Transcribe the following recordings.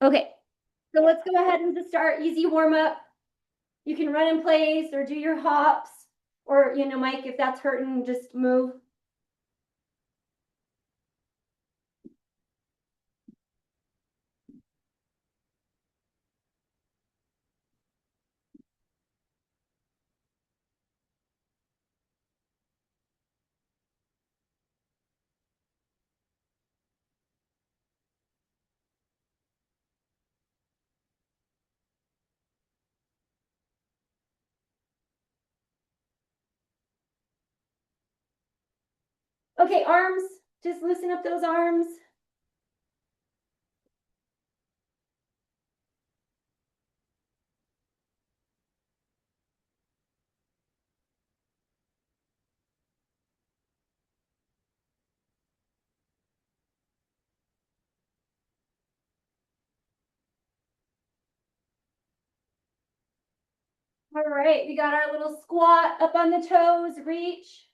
Okay, so let's go ahead and just start easy warm up. You can run in place or do your hops, or, Mike, if that's hurting, just move. Okay, arms, just loosen up those arms. All right, we got our little squat up on the toes, reach.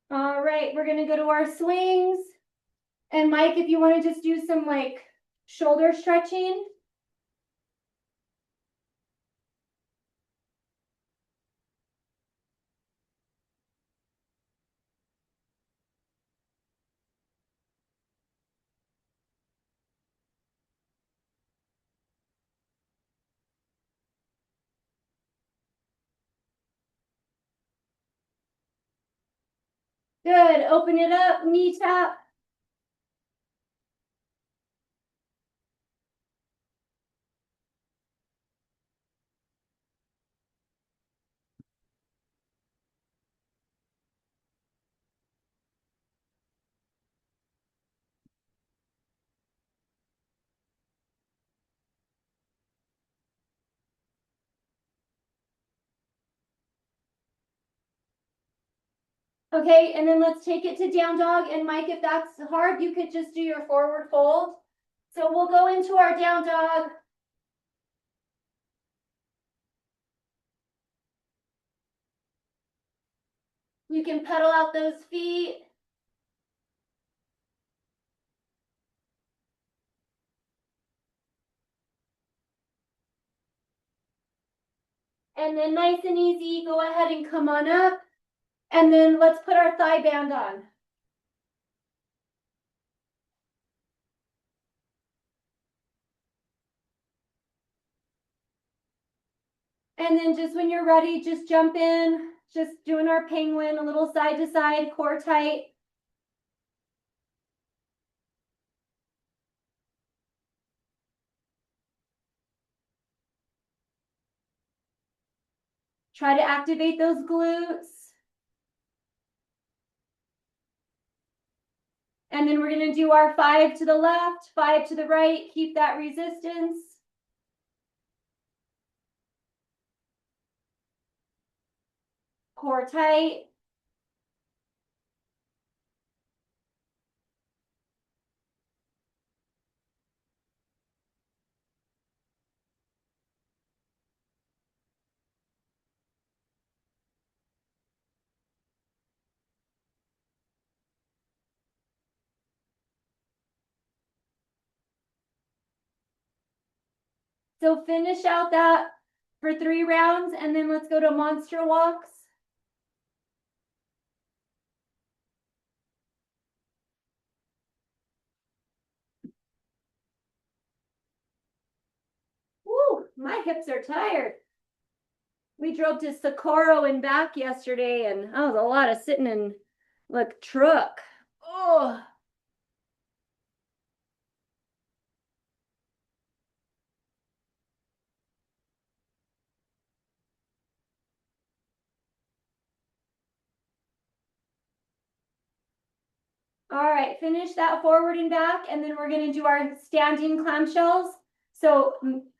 All right, we're gonna go to our swings. And Mike, if you want to just do some like shoulder stretching. Good, open it up, knee tap. Okay, and then let's take it to down dog. And Mike, if that's hard, you could just do your forward fold. So we'll go into our down dog. You can pedal out those feet. And then nice and easy, go ahead and come on up. And then let's put our thigh band on. And then just when you're ready, just jump in, just doing our penguin, a little side to side, core tight. Try to activate those glutes. And then we're going to do our 5 to the left, 5 to the right. Keep that resistance. Core tight. So finish out that for 3 rounds, and then let's go to monster walks. Woo, my hips are tired. We drove to Socorro and back yesterday, and that was a lot of sitting in like truck. Oh, All right, finish that forward and back, and then we're gonna do our standing clamshells. So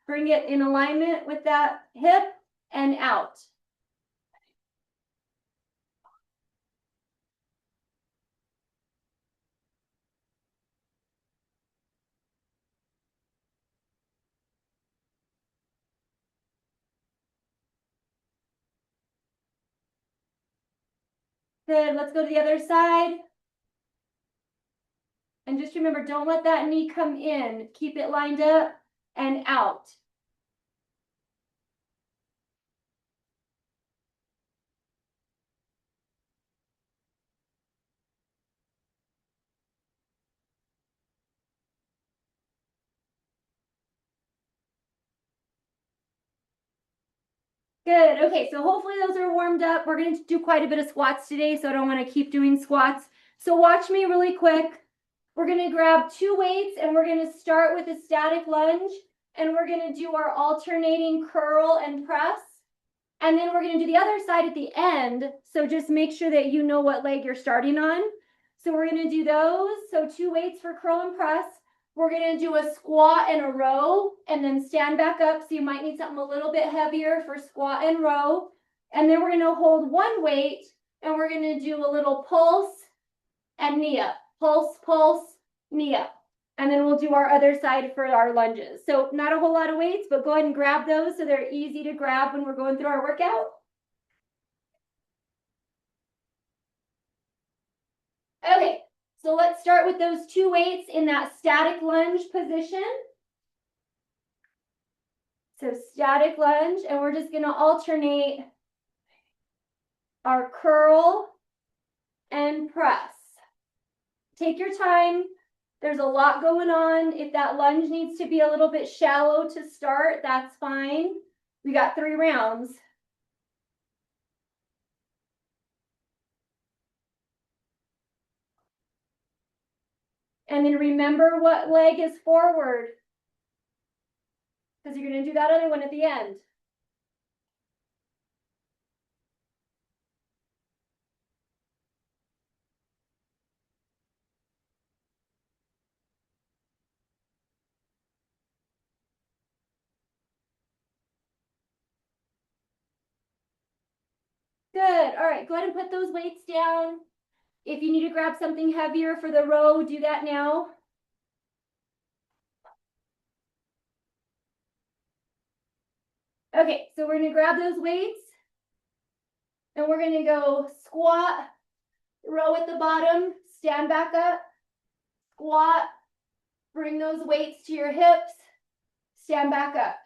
bring it in alignment with that hip and out. Good, let's go to the other side. And just remember, don't let that knee come in. Keep it lined up and out. Good. Okay, so hopefully those are warmed up. We're going to do quite a bit of squats today, so I don't want to keep doing squats. So watch me really quick. We're going to grab 2 weights and we're going to start with a static lunge, and we're going to do our alternating curl and press. And then we're going to do the other side at the end. So just make sure that you know what leg you're starting on. So we're going to do those. So 2 weights for curl and press. We're going to do a squat and a row and then stand back up. So you might need something a little bit heavier for squat and row. And then we're going to hold 1 weight and we're going to do a little pulse and knee up. Pulse, pulse, knee up. And then we'll do our other side for our lunges. So not a whole lot of weights, but go ahead and grab those so they're easy to grab when we're going through our workout. Okay, so let's start with those 2 weights in that static lunge position. So static lunge, and we're just gonna alternate our curl and press. Take your time. There's a lot going on. If that lunge needs to be a little bit shallow to start, that's fine. We got 3 rounds. And then remember what leg is forward, because you're going to do that other one at the end. Good. All right, go ahead and put those weights down. If you need to grab something heavier for the row, do that now. Okay, so we're going to grab those weights and we're going to go squat, row at the bottom, stand back up, squat, bring those weights to your hips, stand back up.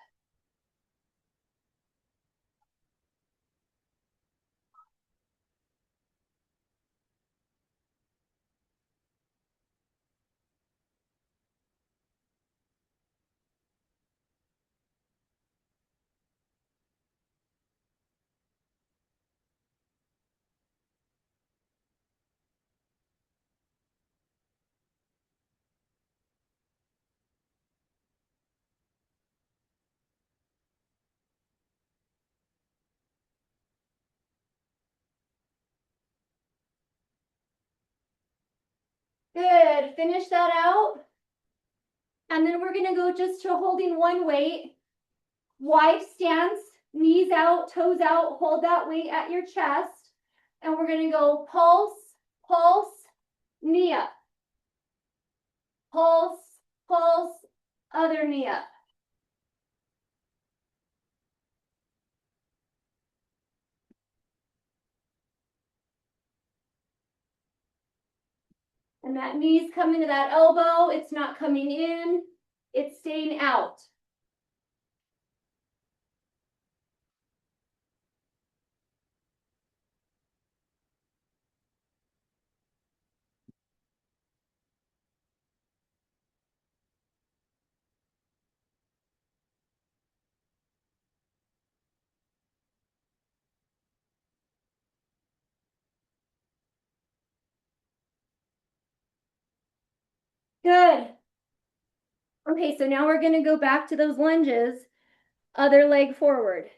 Good. Finish that out. And then we're going to go just to holding 1 weight. Wide stance, knees out, toes out, hold that weight at your chest. And we're going to go pulse, pulse, knee up. Pulse, pulse, other knee up. And that knee's coming to that elbow. It's not coming in. It's staying out. Good. Okay, so now we're going to go back to those lunges. Other leg forward.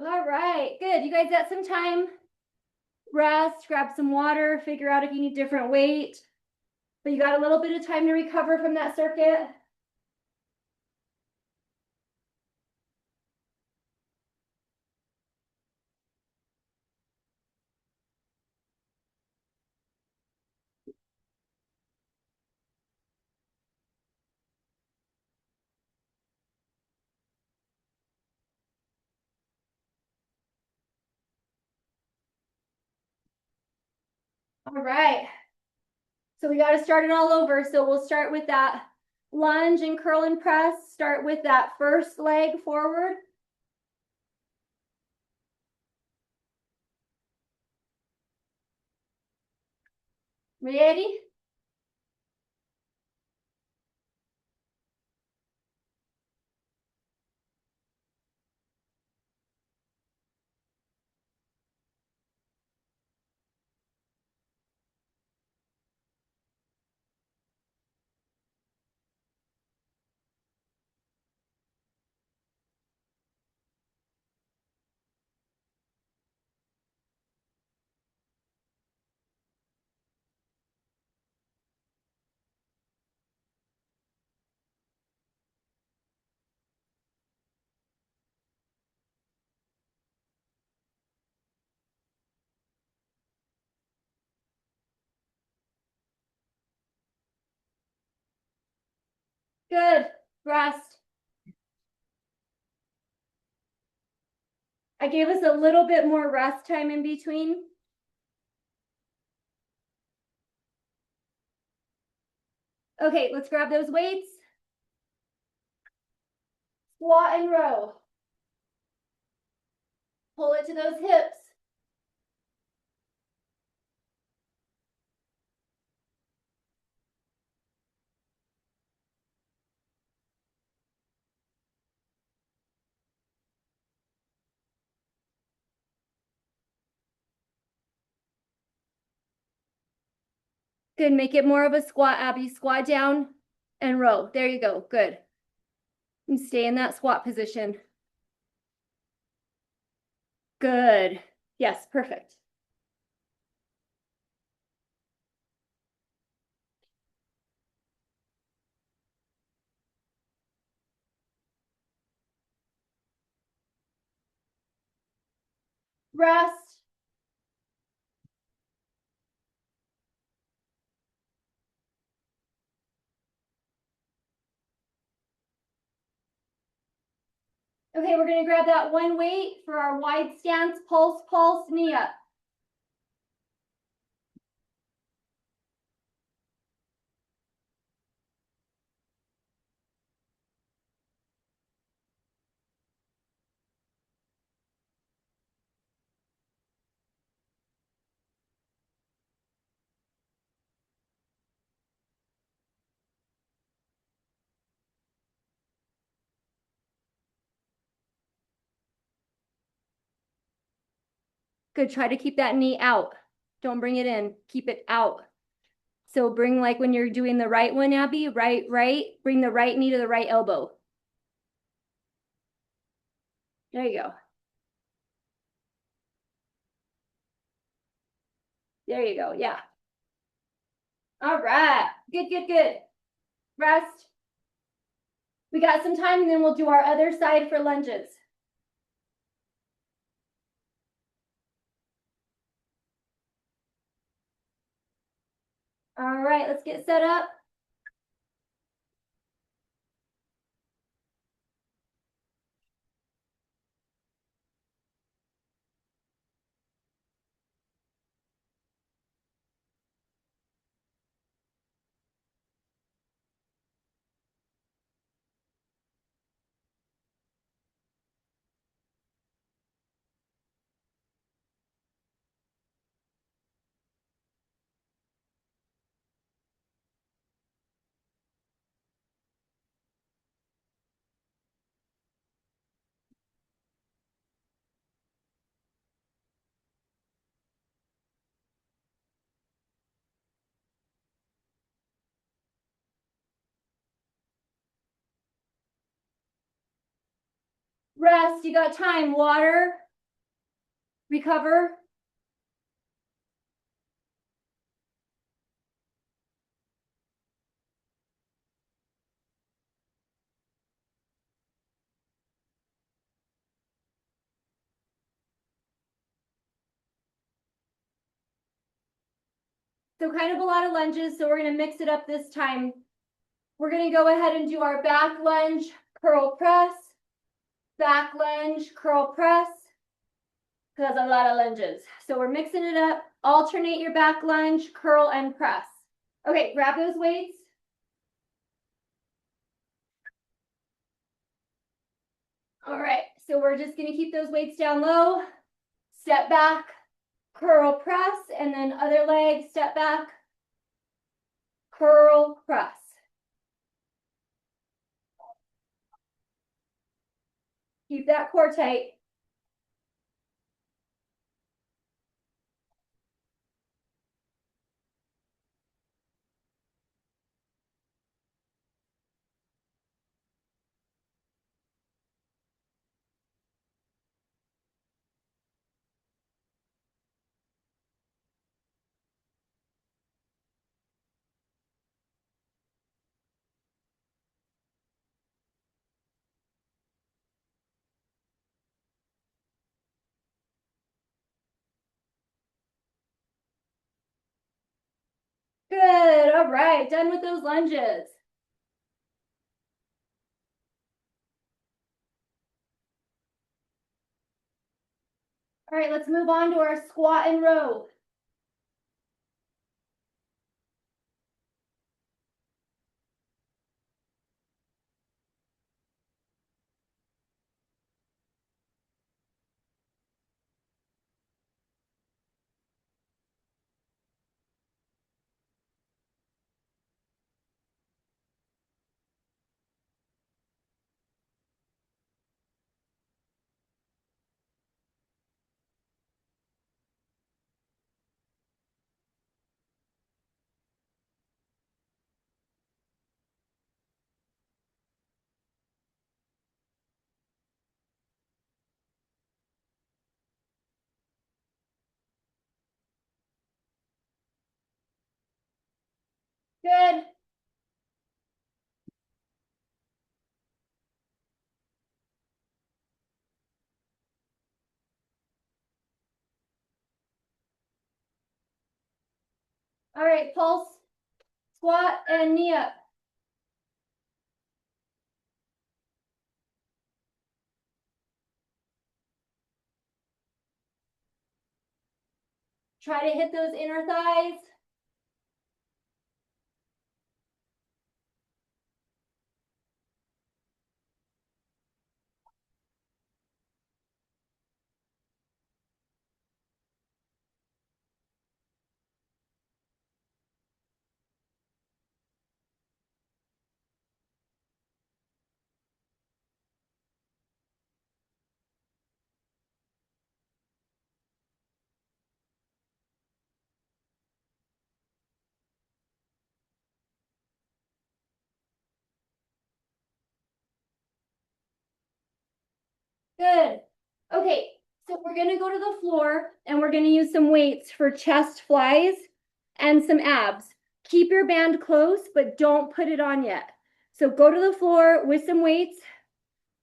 All right, good. You guys got some time? Rest, grab some water, figure out if you need different weight. But you got a little bit of time to recover from that circuit. All right. So we got to start it all over. So we'll start with that lunge and curl and press. Start with that first leg forward. Ready? Good. Rest. I gave us a little bit more rest time in between. Okay, let's grab those weights. Squat and row. Pull it to those hips. Good, make it more of a squat, Abby. Squat down and row. There you go, good. And stay in that squat position. Good. Yes, perfect. Rest. Okay, we're gonna grab that one weight for our wide stance, pulse, pulse, knee up. Good, try to keep that knee out. Don't bring it in, keep it out. So bring, like when you're doing the right one, Abby, right, bring the right knee to the right elbow. There you go. There you go, yeah. All right, good, good, good. Rest. We got some time and then we'll do our other side for lunges. All right, let's get set up. Rest, you got time, water, recover. So kind of a lot of lunges, so we're gonna mix it up this time. We're gonna go ahead and do our back lunge, curl press, back lunge, curl press. That's a lot of lunges. So we're mixing it up. Alternate your back lunge, curl, and press. Okay, grab those weights. All right, so we're just gonna keep those weights down low. Step back, curl, press, and then other leg, step back, curl, press. Keep that core tight. Good, all right, done with those lunges. All right, let's move on to our squat and row. Good. All right, pulse, squat, and knee up. Try to hit those inner thighs. Good. Okay, so we're gonna go to the floor and we're gonna use some weights for chest flies and some abs. Keep your band close, but don't put it on yet. So go to the floor with some weights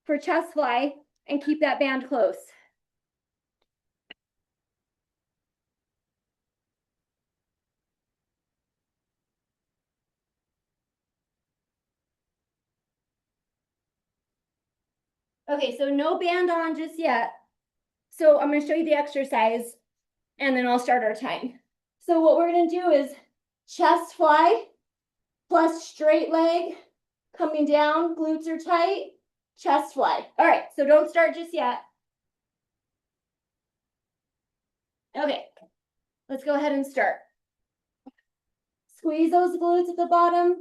for chest fly and keep that band close. Okay, so no band on just yet. So I'm gonna show you the exercise and then I'll start our time. So what we're gonna do is chest fly plus straight leg coming down, glutes are tight, chest fly. All right, so don't start just yet. Okay, let's go ahead and start. Squeeze those glutes at the bottom.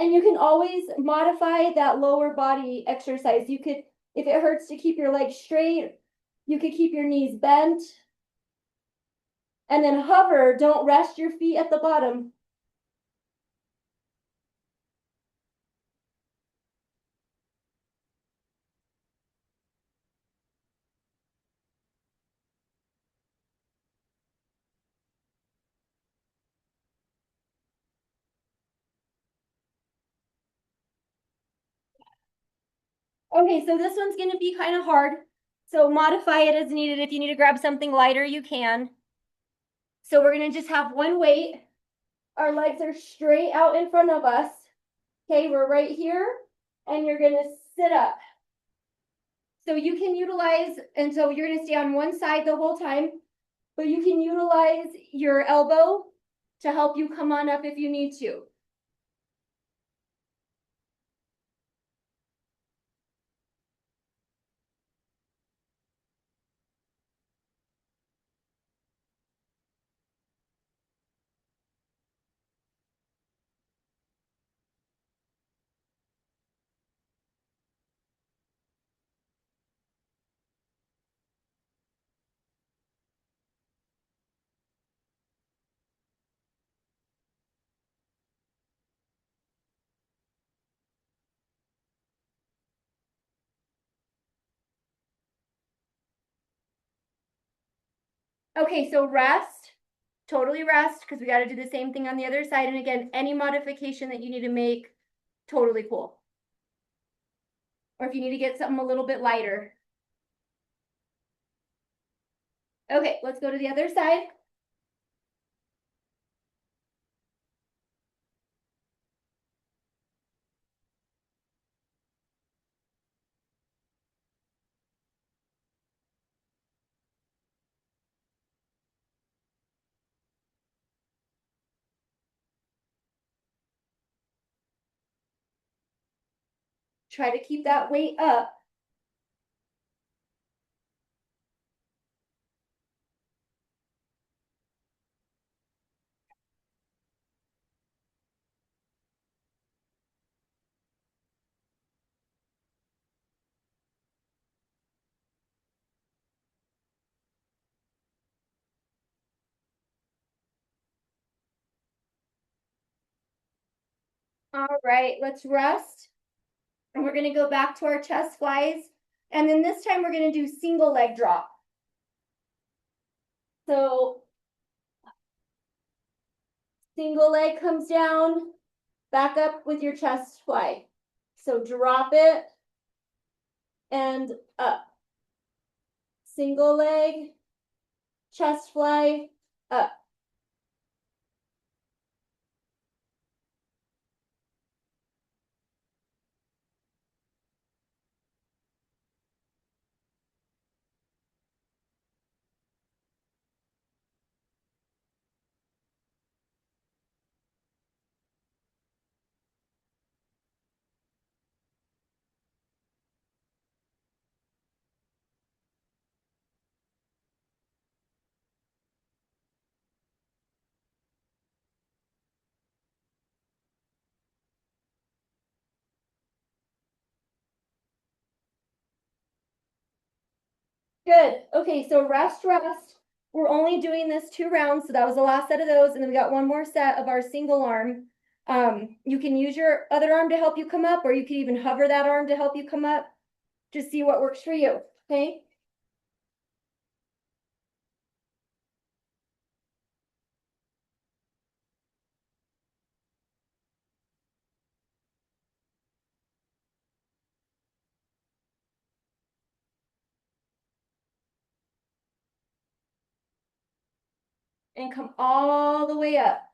And you can always modify that lower body exercise. You could, if it hurts to keep your legs straight, you could keep your knees bent And then hover, don't rest your feet at the bottom. Okay, so this one's gonna be kind of hard. So modify it as needed. If you need to grab something lighter, you can. So we're gonna just have one weight. Our legs are straight out in front of us. Okay, we're right here, and you're gonna sit up. So you can utilize, and so you're gonna stay on one side the whole time, but you can utilize your elbow to help you come on up if you need to. Okay, so rest, totally rest, because we got to do the same thing on the other side. And again, any modification that you need to make, totally cool. Or if you need to get something a little bit lighter. Okay, let's go to the other side. Try to keep that weight up. All right, let's rest. And we're gonna go back to our chest flies. And then this time we're gonna do single leg drop. So single leg comes down, back up with your chest fly. So drop it and up. Single leg, chest fly, up. Good. Okay, so rest, rest. We're only doing this 2 rounds, so that was the last set of those, and then we got one more set of our single arm. You can use your other arm to help you come up, or you can even hover that arm to help you come up. Just see what works for you, okay? And come all the way up.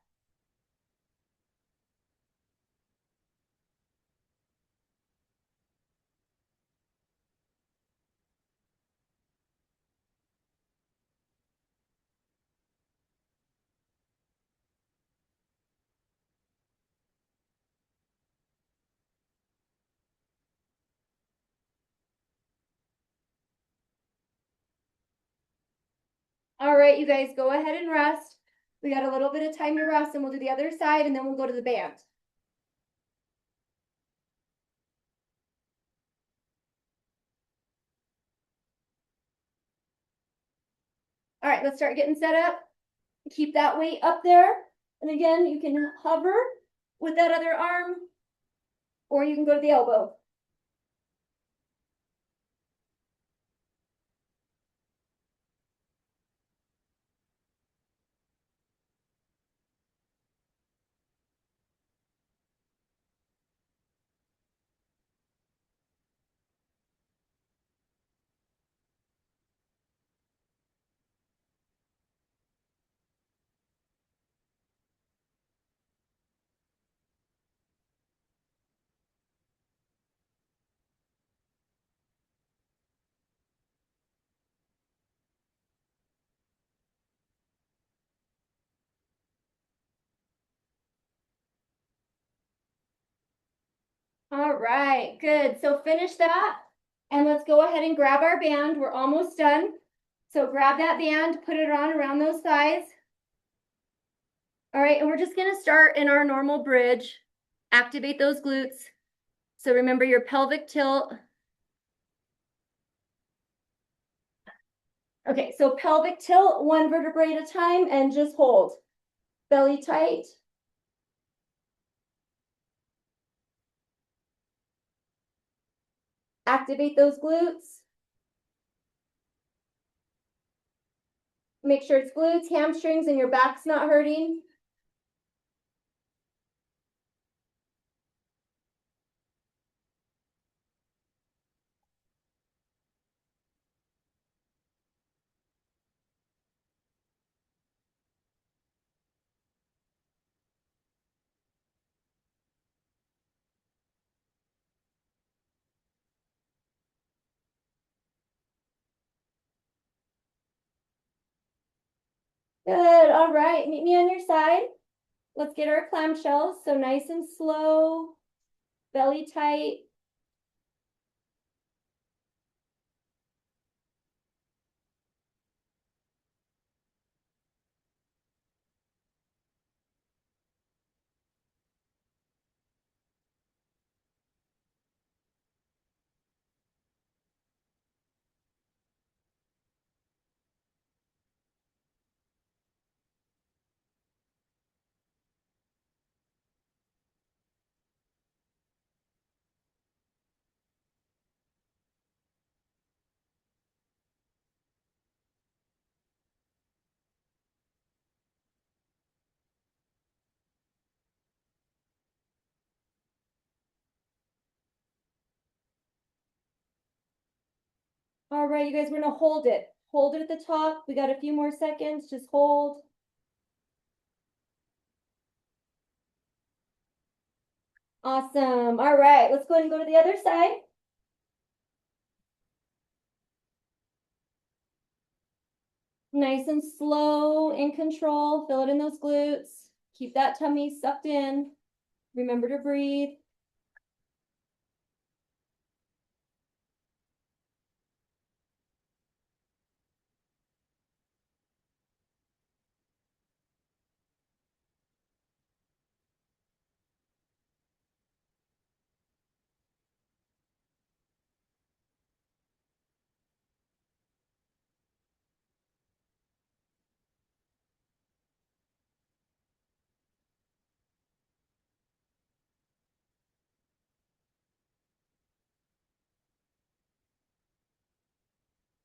All right, you guys, go ahead and rest. We got a little bit of time to rest, and we'll do the other side, and then we'll go to the band. All right, let's start getting set up. Keep that weight up there. And again, you can hover with that other arm, or you can go to the elbow. All right, good. So finish that. And let's go ahead and grab our band. We're almost done. So grab that band, put it on around those thighs. All right, and we're just gonna start in our normal bridge. Activate those glutes. So remember your pelvic tilt. Okay, so pelvic tilt, one vertebrae at a time, and just hold. Belly tight. Activate those glutes. Make sure it's glutes, hamstrings, and your back's not hurting. Good, all right, meet me on your side. Let's get our clamshells, so nice and slow, belly tight. All right, you guys, we're gonna hold it. Hold it at the top. We got a few more seconds, just hold. Awesome, all right, let's go ahead and go to the other side. Nice and slow, in control, fill it in those glutes. Keep that tummy sucked in. Remember to breathe.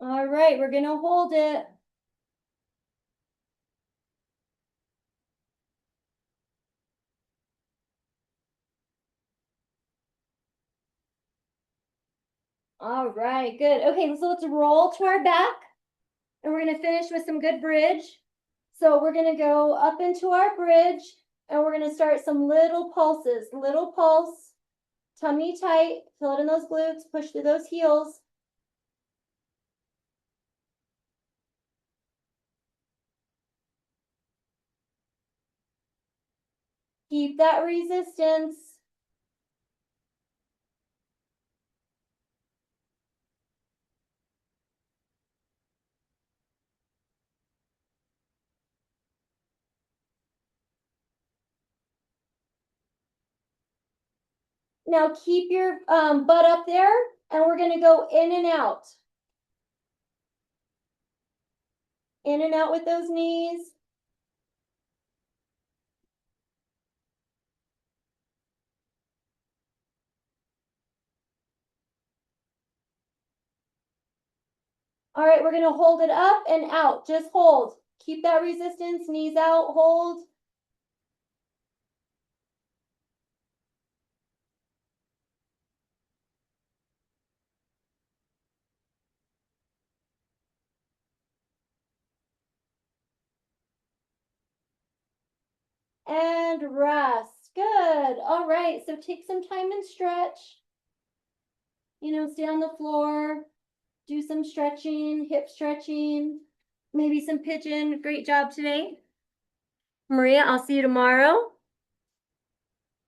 All right, we're gonna hold it. All right, good. Okay, so let's roll to our back, and we're gonna finish with some good bridge. So we're gonna go up into our bridge, and we're gonna start some little pulses. Little pulse, tummy tight, fill it in those glutes, push through those heels. Keep that resistance. Now keep your butt up there, and we're gonna go in and out. In and out with those knees. All right, we're gonna hold it up and out. Just hold. Keep that resistance, knees out, hold. And rest. Good. All right, so take some time and stretch. Stay on the floor, do some stretching, hip stretching, maybe some pigeon. Great job today. Maria, I'll see you tomorrow.